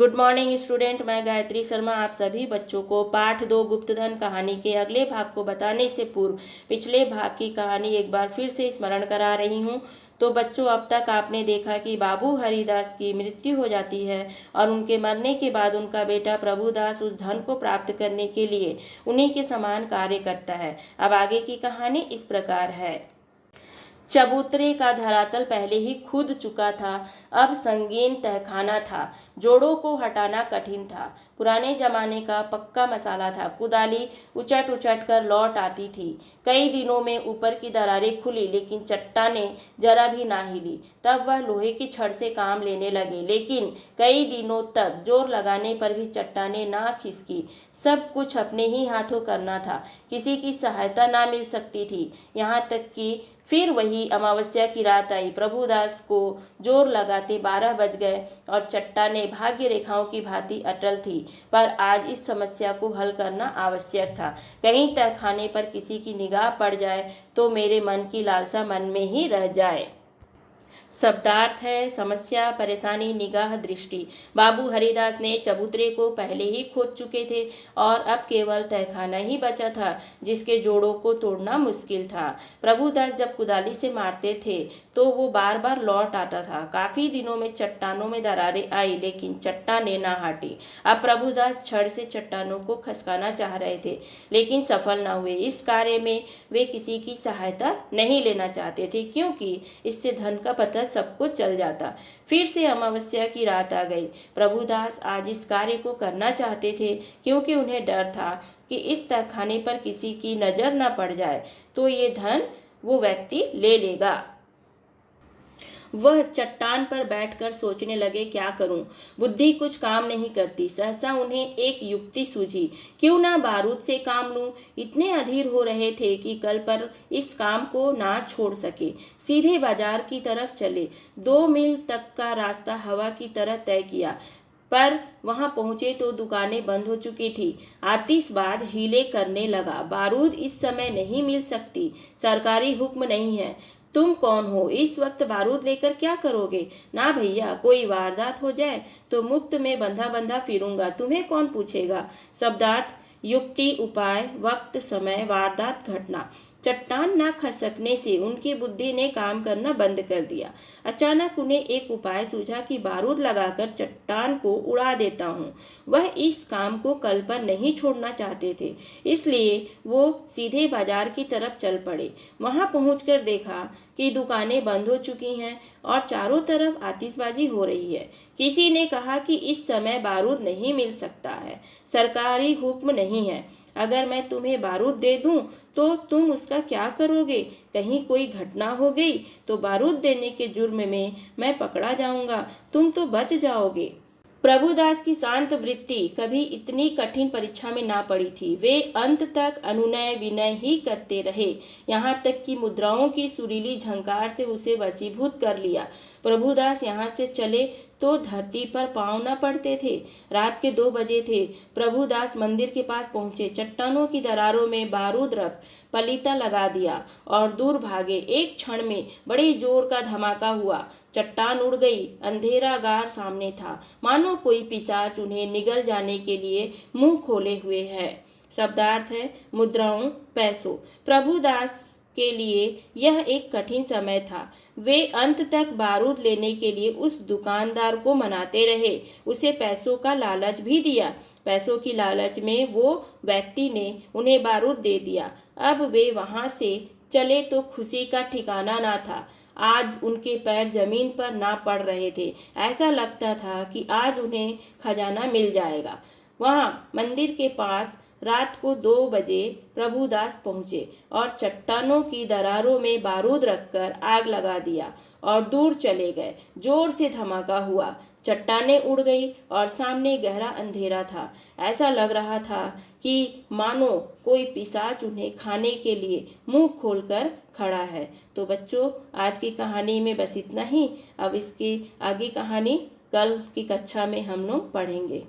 Good morning student. मैं गायत्री शर्मा आप सभी बच्चों को पाठ 2 गुप्तधन कहानी के अगले भाग को बताने से पूर्व पिछले भाग की कहानी एक बार फिर से स्मरण करा रही हूँ। तो बच्चों, अब तक आपने देखा कि बाबू हरिदास की मृत्यु हो जाती है और उनके मरने के बाद उनका बेटा प्रभुदास उस धन को प्राप्त करने के लिए उन्हीं के समान कार्य करता है। अब आगे की कहानी इस प्रकार है। चबूतरे का धरातल पहले ही खुद चुका था, अब संगीन तहखाना था। जोड़ों को हटाना कठिन था। पुराने जमाने का पक्का मसाला था। कुदाली उचट उचट कर लौट आती थी। कई दिनों में ऊपर की दरारें खुली, लेकिन चट्टानें जरा भी ना हिली। तब वह लोहे की छड़ से काम लेने लगे, लेकिन कई दिनों तक जोर लगाने पर भी चट्टानें ना खिसकी। सब कुछ अपने ही हाथों करना था। किसी की सहायता ना मिल सकती थी। यहाँ तक कि फिर वही अमावस्या की रात आई। प्रभुदास को जोर लगाते 12 बज गए और चट्टानें भाग्य रेखाओं की भांति अटल थी। पर आज इस समस्या को हल करना आवश्यक था। कहीं तहखाने पर किसी की निगाह पड़ जाए तो मेरे मन की लालसा मन में ही रह जाए। शब्दार्थ है समस्या, परेशानी, निगाह, दृष्टि। बाबू हरिदास ने चबूतरे को पहले ही खोद चुके थे और अब केवल तहखाना ही बचा था, जिसके जोड़ों को तोड़ना मुश्किल था। प्रभुदास जब कुदाली से मारते थे तो वो बार बार लौट आता था। काफी दिनों में चट्टानों में दरारें आई, लेकिन चट्टानें ना हटी। अब प्रभुदास छड़ से चट्टानों को खसकाना चाह रहे थे, लेकिन सफल न हुए। इस कार्य में वे किसी की सहायता नहीं लेना चाहते थे, क्योंकि इससे धन का पता सबको चल जाता। फिर से अमावस्या की रात आ गई। प्रभुदास आज इस कार्य को करना चाहते थे, क्योंकि उन्हें डर था कि इस तहखाने पर किसी की नजर न पड़ जाए तो ये धन वो व्यक्ति ले लेगा। वह चट्टान पर बैठकर सोचने लगे, क्या करूं? बुद्धि कुछ काम नहीं करती। सहसा उन्हें एक युक्ति सूझी। क्यों ना बारूद से काम लूं? इतने अधीर हो रहे थे कि कल पर इस काम को ना छोड़ सके। सीधे बाजार की तरफ चले। 2 मील तक का रास्ता हवा की तरह तय किया, पर वहां पहुंचे तो दुकानें बंद हो चुकी थी। आतिशबाज हीले करने लगा। बारूद इस समय नहीं मिल सकती, सरकारी हुक्म नहीं है। तुम कौन हो? इस वक्त बारूद लेकर क्या करोगे? ना भैया, कोई वारदात हो जाए तो मुफ्त में बंधा बंधा फिरूंगा, तुम्हें कौन पूछेगा। शब्दार्थ युक्ति, उपाय, वक्त, समय, वारदात, घटना। चट्टान ना खसकने से उनकी बुद्धि ने काम करना बंद कर दिया। अचानक उन्हें एक उपाय सूझा कि बारूद लगाकर चट्टान को उड़ा देता हूँ। वह इस काम को कल पर नहीं छोड़ना चाहते थे, इसलिए वो सीधे बाजार की तरफ चल पड़े। वहां पहुंचकर देखा कि दुकानें बंद हो चुकी हैं और चारों तरफ आतिशबाजी हो रही है। किसी ने कहा कि इस समय बारूद नहीं मिल सकता है, सरकारी हुक्म नहीं है। अगर मैं तुम्हें बारूद दे दूं तो तुम उसका क्या करोगे? कहीं कोई घटना हो गई तो बारूद देने के जुर्म में मैं पकड़ा जाऊंगा, तुम तो बच जाओगे। प्रभुदास की शांत वृत्ति कभी इतनी कठिन परीक्षा में ना पड़ी थी। वे अंत तक अनुनय विनय ही करते रहे, यहाँ तक कि मुद्राओं की सुरीली झंकार से उसे वशीभूत कर लिया। प्रभुदास यहाँ से चले तो धरती पर पांव न पड़ते थे। रात के 2 बजे थे। प्रभुदास मंदिर के पास पहुंचे। चट्टानों की दरारों में बारूद रख पलीता लगा दिया और दूर भागे। एक क्षण में बड़े जोर का धमाका हुआ। चट्टान उड़ गई। अंधेरा गार सामने था, मानो कोई पिशाच उन्हें निगल जाने के लिए मुंह खोले हुए है। शब्दार्थ है मुद्राओं, पैसों। प्रभुदास के लिए यह एक कठिन समय था। वे अंत तक बारूद लेने के लिए उस दुकानदार को मनाते रहे, उसे पैसों का लालच भी दिया। पैसों की लालच में वो व्यक्ति ने उन्हें बारूद दे दिया। अब वे वहां से चले तो खुशी का ठिकाना ना था। आज उनके पैर जमीन पर ना पड़ रहे थे। ऐसा लगता था कि आज उन्हें खजाना मिल जाएगा। वहां मंदिर के पास रात को 2 बजे प्रभुदास पहुंचे और चट्टानों की दरारों में बारूद रखकर आग लगा दिया और दूर चले गए। जोर से धमाका हुआ। चट्टानें उड़ गई और सामने गहरा अंधेरा था। ऐसा लग रहा था कि मानो कोई पिशाच उन्हें खाने के लिए मुंह खोलकर खड़ा है। तो बच्चों, आज की कहानी में बस इतना ही। अब इसकी आगे कहानी कल की कक्षा में हम लोग पढ़ेंगे।